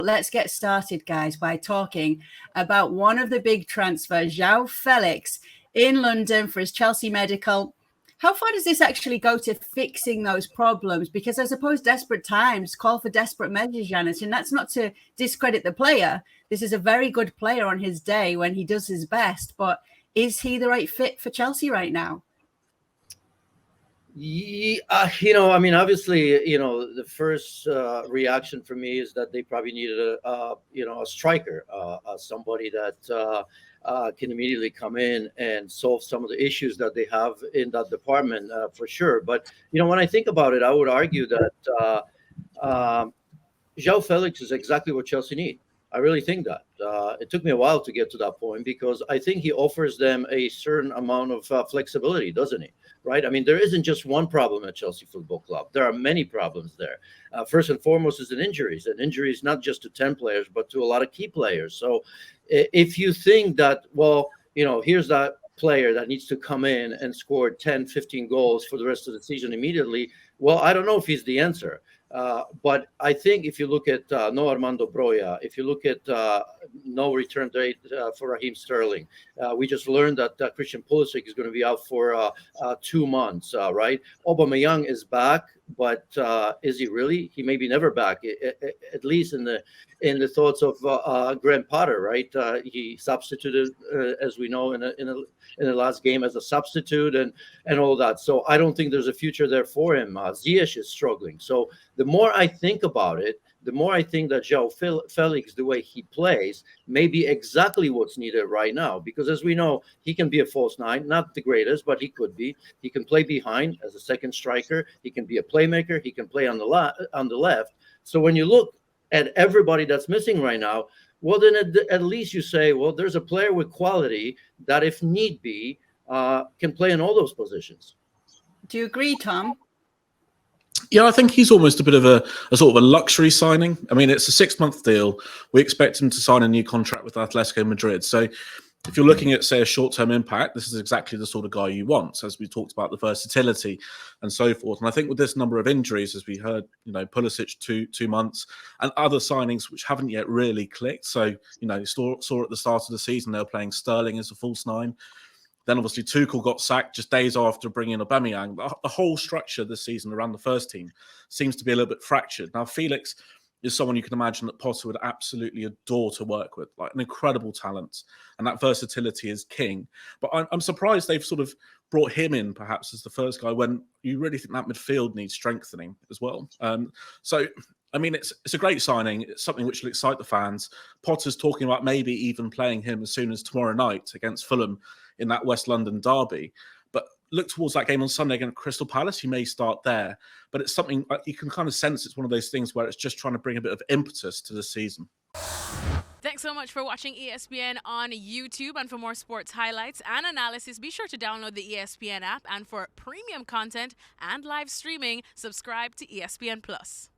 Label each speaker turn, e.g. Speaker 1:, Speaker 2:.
Speaker 1: Let's get started, guys, by talking about one of the big transfers, João Félix in London for his Chelsea medical. How far does this actually go to fixing those problems? Because I suppose desperate times call for desperate measures, Janusz, and that's not to discredit the player. This is a very good player on his day when he does his best, but is he the right fit for Chelsea right now?
Speaker 2: Yeah, obviously, the first reaction for me is that they probably needed a striker, somebody that can immediately come in and solve some of the issues that they have in that department, for sure. But, when I think about it, I would argue that João Félix is exactly what Chelsea need. I really think that. It took me a while to get to that point because I think he offers them a certain amount of flexibility, doesn't he? Right? I mean, there isn't just one problem at Chelsea Football Club. There are many problems there. First and foremost is in injuries, and injuries not just to 10 players, but to a lot of key players. So if you think that, here's that player that needs to come in and score 10, 15 goals for the rest of the season immediately, well, I don't know if he's the answer. But I think if you look at no Armando Broja, if you look at no return date for Raheem Sterling, we just learned that Christian Pulisic is going to be out for 2 months, right? Aubameyang is back, but is he really? He may be never back, at least in the thoughts of Graham Potter, right? He substituted, as we know, in the last game as a substitute and all that. So I don't think there's a future there for him. Ziyech is struggling. So the more I think about it, the more I think that João Félix, the way he plays, may be exactly what's needed right now. Because as we know, he can be a false nine, not the greatest, but he could be. He can play behind as a second striker. He can be a playmaker. He can play on the left. So when you look at everybody that's missing right now, well, then at least you say, well, there's a player with quality that, if need be, can play in all those positions.
Speaker 1: Do you agree, Tom?
Speaker 3: Yeah, I think he's almost a bit of a sort of a luxury signing. I mean, it's a 6-month deal. We expect him to sign a new contract with Atletico Madrid. So if you're looking at, say, a short-term impact, this is exactly the sort of guy you want, as we talked about the versatility and so forth. And I think with this number of injuries, as we heard, Pulisic 2 months and other signings which haven't yet really clicked. So, saw at the start of the season, they were playing Sterling as a false nine. Then obviously Tuchel got sacked just days after bringing in Aubameyang. The whole structure this season around the first team seems to be a little bit fractured. Now, Felix is someone you can imagine that Potter would absolutely adore to work with, like an incredible talent, and that versatility is king. But I'm surprised they've sort of brought him in perhaps as the first guy when you really think that midfield needs strengthening as well. So, I mean, it's a great signing. It's something which will excite the fans. Potter's talking about maybe even playing him as soon as tomorrow night against Fulham in that West London derby. But look towards that game on Sunday against Crystal Palace. He may start there. But it's something you can kind of sense it's one of those things where it's just trying to bring a bit of impetus to the season.
Speaker 4: Thanks so much for watching ESPN on YouTube. And for more sports highlights and analysis, be sure to download the ESPN app. And for premium content and live streaming, subscribe to ESPN Plus.